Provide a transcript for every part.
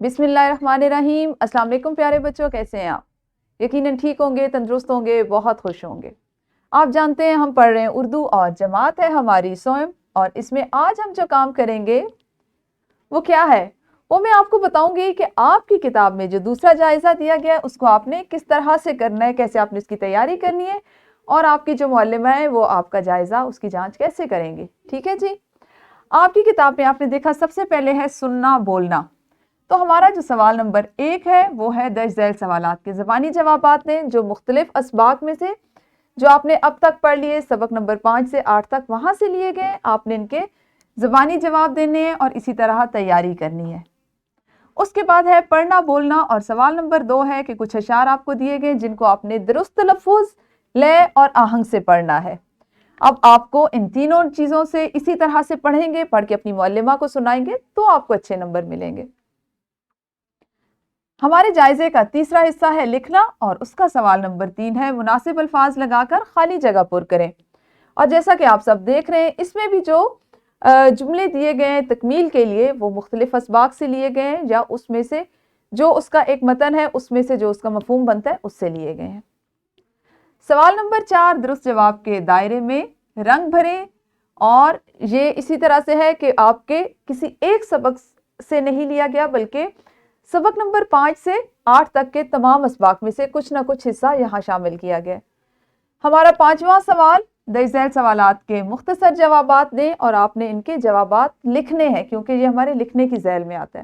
بسم اللہ الرحمن الرحیم۔ السلام علیکم پیارے بچوں، کیسے ہیں آپ؟ یقیناً ٹھیک ہوں گے، تندرست ہوں گے، بہت خوش ہوں گے۔ آپ جانتے ہیں ہم پڑھ رہے ہیں اردو اور جماعت ہے ہماری سوئم، اور اس میں آج ہم جو کام کریں گے وہ کیا ہے؟ وہ میں آپ کو بتاؤں گی کہ آپ کی کتاب میں جو دوسرا جائزہ دیا گیا ہے اس کو آپ نے کس طرح سے کرنا ہے، کیسے آپ نے اس کی تیاری کرنی ہے، اور آپ کی جو معلمہ ہے وہ آپ کا جائزہ اس کی جانچ کیسے کریں گے۔ ٹھیک ہے جی؟ آپ کی کتاب میں آپ نے دیکھا سب سے پہلے ہے سننا بولنا۔ تو ہمارا جو سوال نمبر 1 ہے وہ ہے درج ذیل سوالات کے زبانی جوابات نے جو مختلف اسباق میں سے جو آپ نے اب تک پڑھ لیے، سبق نمبر 5 سے 8 تک وہاں سے لیے گئے، آپ نے ان کے زبانی جواب دینے ہیں اور اسی طرح تیاری کرنی ہے۔ اس کے بعد ہے پڑھنا بولنا، اور سوال نمبر 2 ہے کہ کچھ اشعار آپ کو دیے گئے جن کو آپ نے درست تلفظ، لے اور آہنگ سے پڑھنا ہے۔ اب آپ کو ان تینوں چیزوں سے اسی طرح سے پڑھیں گے، پڑھ کے اپنی معلمہ کو سنائیں گے تو آپ کو اچھے نمبر ملیں گے۔ ہمارے جائزے کا تیسرا حصہ ہے لکھنا، اور اس کا سوال نمبر 3 ہے مناسب الفاظ لگا کر خالی جگہ پر کریں۔ اور جیسا کہ آپ سب دیکھ رہے ہیں اس میں بھی جو جملے دیے گئے ہیں تکمیل کے لیے وہ مختلف اسباق سے لیے گئے ہیں، یا اس میں سے جو اس کا ایک متن ہے اس میں سے جو اس کا مفہوم بنتا ہے اس سے لیے گئے ہیں۔ سوال نمبر 4 درست جواب کے دائرے میں رنگ بھریں، اور یہ اسی طرح سے ہے کہ آپ کے کسی ایک سبق سے نہیں لیا گیا بلکہ سبق نمبر 5 سے 8 تک کے تمام اسباق میں سے کچھ نہ کچھ حصہ یہاں شامل کیا گیا۔ ہمارا 5واں سوال درج ذیل سوالات کے مختصر جوابات دیں، اور آپ نے ان کے جوابات لکھنے ہیں کیونکہ یہ ہمارے لکھنے کی ذیل میں آتا ہے۔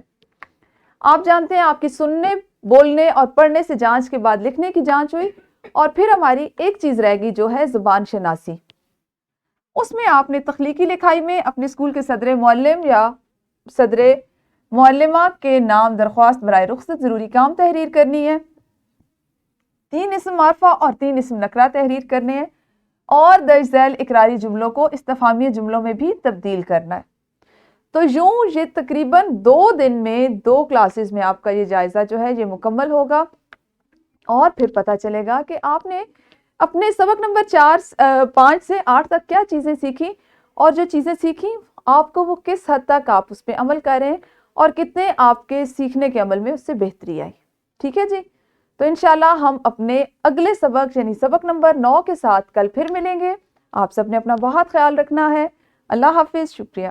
آپ جانتے ہیں آپ کی سننے، بولنے اور پڑھنے سے جانچ کے بعد لکھنے کی جانچ ہوئی، اور پھر ہماری ایک چیز رہ گئی جو ہے زبان شناسی۔ اس میں آپ نے تخلیقی لکھائی میں اپنے اسکول کے صدر معلم یا صدر معلمہ کے نام درخواست برائے رخصت ضروری کام تحریر کرنی ہے، 3 اسم معرفہ اور 3 اسم نکرہ تحریر کرنے ہیں، اور درج ذیل اقراری جملوں کو استفہامیہ جملوں میں بھی تبدیل کرنا ہے۔ تو یوں یہ تقریباً 2 دن میں 2 کلاسز میں آپ کا یہ جائزہ جو ہے یہ مکمل ہوگا، اور پھر پتہ چلے گا کہ آپ نے اپنے سبق نمبر 5 سے 8 تک کیا چیزیں سیکھی، اور جو چیزیں سیکھی آپ کو وہ کس حد تک آپ اس پہ عمل کر رہے ہیں، اور کتنے آپ کے سیکھنے کے عمل میں اس سے بہتری آئی۔ ٹھیک ہے جی؟ تو انشاءاللہ ہم اپنے اگلے سبق یعنی سبق نمبر 9 کے ساتھ کل پھر ملیں گے۔ آپ سب نے اپنا بہت خیال رکھنا ہے۔ اللہ حافظ، شکریہ۔